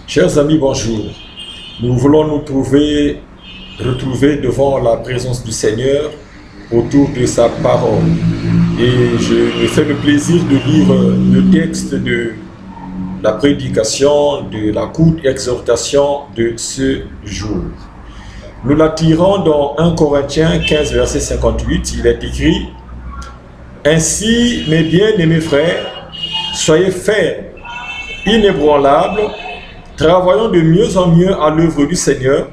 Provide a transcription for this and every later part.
Chers amis, bonjour. Nous voulons nous retrouver devant la présence du Seigneur autour de sa parole. Et je me fais le plaisir de lire le texte de la prédication, de la courte exhortation de ce jour. Nous la tirons dans 1 Corinthiens 15, verset 58. Il est écrit: « Ainsi, mes bien-aimés frères, soyez fermes, inébranlables, travaillant de mieux en mieux à l'œuvre du Seigneur,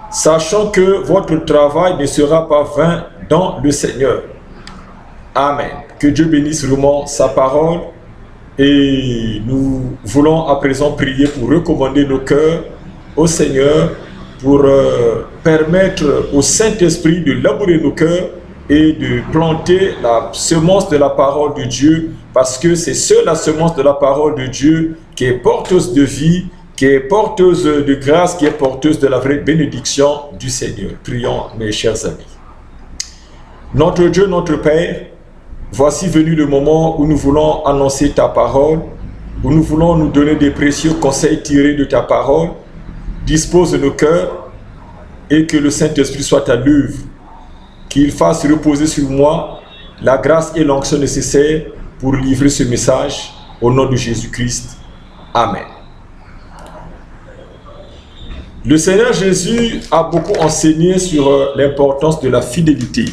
sachant que votre travail ne sera pas vain dans le Seigneur. » Amen. Que Dieu bénisse vraiment sa parole. Et nous voulons à présent prier pour recommander nos cœurs au Seigneur, pour permettre au Saint-Esprit de labourer nos cœurs et de planter la semence de la parole de Dieu, parce que c'est seule la semence de la parole de Dieu qui est porteuse de vie, qui est porteuse de grâce, qui est porteuse de la vraie bénédiction du Seigneur. Prions, mes chers amis. Notre Dieu, notre Père, voici venu le moment où nous voulons annoncer ta parole, où nous voulons nous donner des précieux conseils tirés de ta parole. Dispose de nos cœurs et que le Saint-Esprit soit à l'œuvre, qu'il fasse reposer sur moi la grâce et l'onction nécessaires pour livrer ce message au nom de Jésus-Christ. Amen. Le Seigneur Jésus a beaucoup enseigné sur l'importance de la fidélité.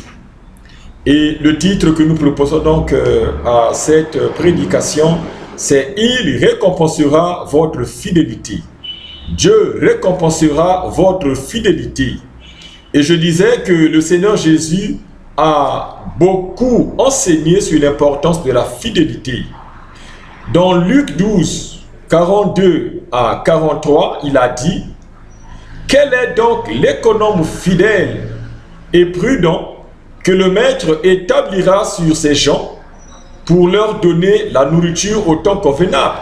Et le titre que nous proposons donc à cette prédication, c'est « Il récompensera votre fidélité ». Dieu récompensera votre fidélité. Et je disais que le Seigneur Jésus a beaucoup enseigné sur l'importance de la fidélité. Dans Luc 12, 42 à 43, il a dit: « Quel est donc l'économe fidèle et prudent que le maître établira sur ses gens pour leur donner la nourriture au temps convenable?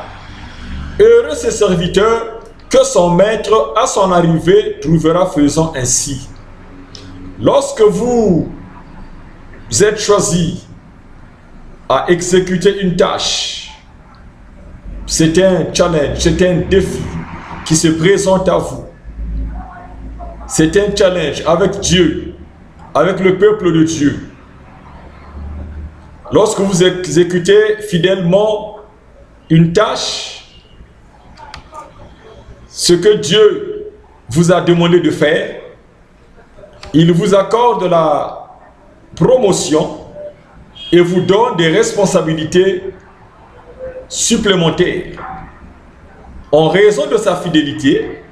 Heureux ses serviteurs que son maître à son arrivée trouvera faisant ainsi. » Lorsque vous êtes choisi à exécuter une tâche, c'est un challenge, c'est un défi qui se présente à vous. C'est un challenge avec Dieu, avec le peuple de Dieu. Lorsque vous exécutez fidèlement une tâche, ce que Dieu vous a demandé de faire, il vous accorde la promotion et vous donne des responsabilités supplémentaires. En raison de sa fidélité,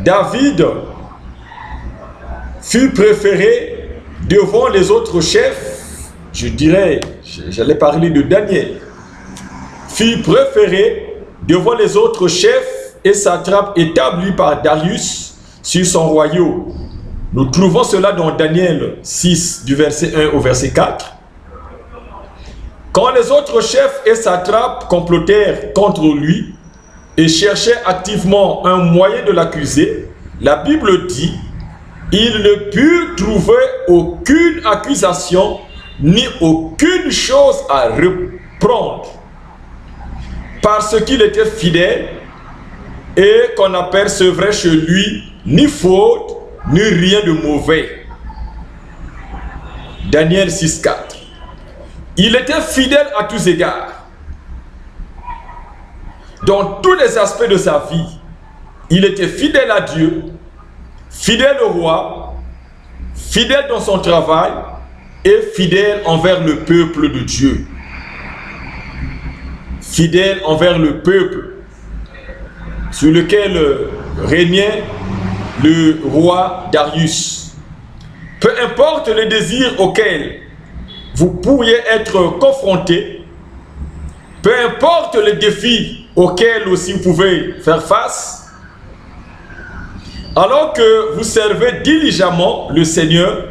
David fut préféré devant les autres chefs. Je dirais, j'allais parler de Daniel, fut préféré devant les autres chefs et satrapes établis par Darius sur son royaume. Nous trouvons cela dans Daniel 6, du verset 1 au verset 4. Quand les autres chefs et satrapes complotèrent contre lui et cherchaient activement un moyen de l'accuser, la Bible dit: « Ils ne purent trouver aucune accusation ni aucune chose à reprendre, parce qu'il était fidèle et qu'on n'apercevrait chez lui ni faute ni rien de mauvais. » Daniel 6, 4. Il était fidèle à tous égards. Dans tous les aspects de sa vie, il était fidèle à Dieu, fidèle au roi, fidèle dans son travail et fidèle envers le peuple de Dieu. Fidèle envers le peuple sur lequel régnait le roi Darius. Peu importe les désirs auxquels vous pourriez être confrontés, peu importe les défis auxquels aussi vous pouvez faire face, alors que vous servez diligemment le Seigneur,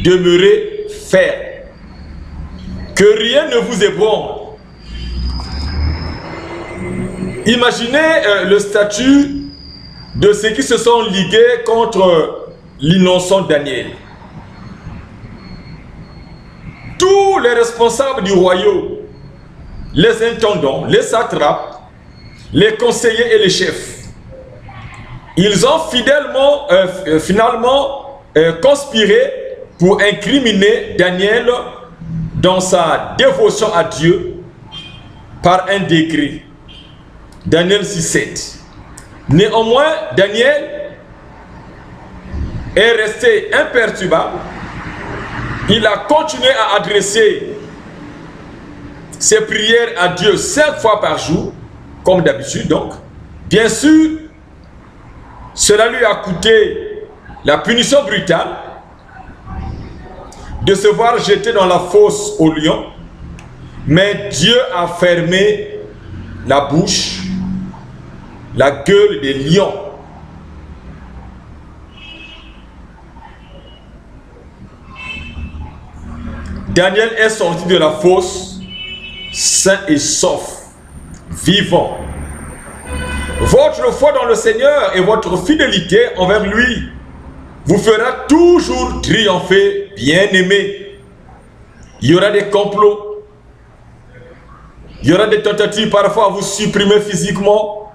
demeurez ferme. Que rien ne vous ébranle. Imaginez le statut de ceux qui se sont ligués contre l'innocent Daniel. Tous les responsables du royaume, les intendants, les satrapes, les conseillers et les chefs, Ils ont finalement conspiré pour incriminer Daniel dans sa dévotion à Dieu par un décret. Daniel 6:7. Néanmoins, Daniel est resté imperturbable. Il a continué à adresser ses prières à Dieu 5 fois par jour, comme d'habitude donc. Bien sûr, cela lui a coûté la punition brutale de se voir jeté dans la fosse aux lions, mais Dieu a fermé la bouche, la gueule des lions. Daniel est sorti de la fosse sain et sauf, vivant. Votre foi dans le Seigneur et votre fidélité envers lui vous fera toujours triompher, bien-aimé. Il y aura des complots, il y aura des tentatives parfois à vous supprimer physiquement,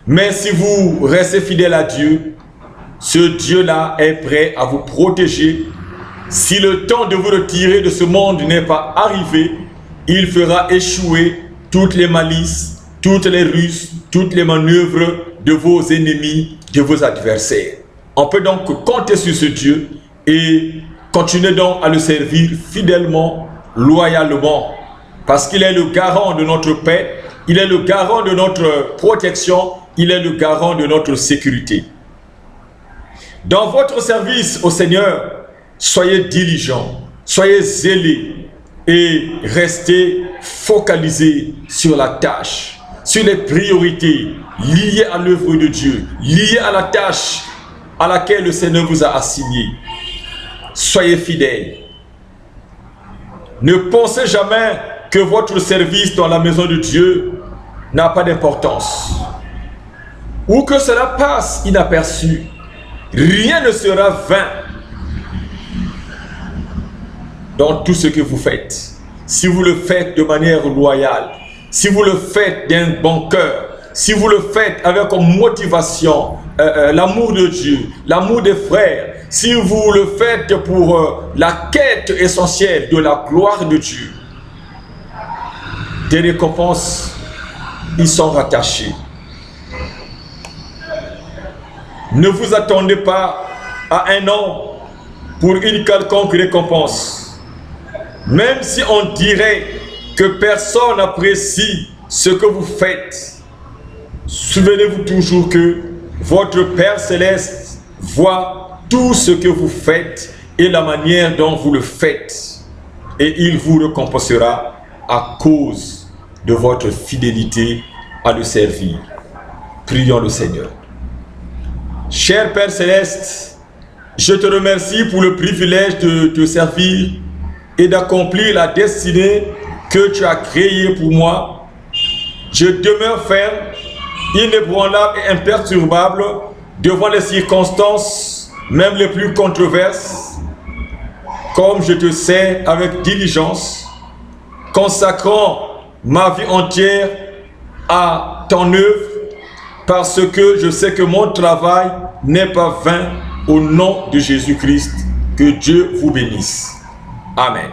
mais si vous restez fidèle à Dieu, ce Dieu-là est prêt à vous protéger. Si le temps de vous retirer de ce monde n'est pas arrivé, il fera échouer toutes les malices, toutes les ruses, toutes les manœuvres de vos ennemis, de vos adversaires. On peut donc compter sur ce Dieu et continuer donc à le servir fidèlement, loyalement, parce qu'il est le garant de notre paix, il est le garant de notre protection, il est le garant de notre sécurité. Dans votre service au Seigneur, soyez diligents, soyez zélés et restez focalisés sur la tâche, sur les priorités liées à l'œuvre de Dieu, liées à la tâche à laquelle le Seigneur vous a assigné. Soyez fidèles. Ne pensez jamais que votre service dans la maison de Dieu n'a pas d'importance, ou que cela passe inaperçu. Rien ne sera vain dans tout ce que vous faites. Si vous le faites de manière loyale, si vous le faites d'un bon cœur, si vous le faites avec comme motivation l'amour de Dieu, l'amour des frères, si vous le faites pour la quête essentielle de la gloire de Dieu, des récompenses y sont rattachées. Ne vous attendez pas à un an pour une quelconque récompense. Même si on dirait que personne n'apprécie ce que vous faites, souvenez-vous toujours que votre Père Céleste voit tout ce que vous faites et la manière dont vous le faites. Et il vous récompensera à cause de votre fidélité à le servir. Prions le Seigneur. Cher Père Céleste, je te remercie pour le privilège de te servir et d'accomplir la destinée que tu as créée pour moi. Je demeure ferme, inébranlable et imperturbable devant les circonstances, même les plus controverses, comme je te sers avec diligence, consacrant ma vie entière à ton œuvre, parce que je sais que mon travail n'est pas vain. Au nom de Jésus-Christ, que Dieu vous bénisse. Amen.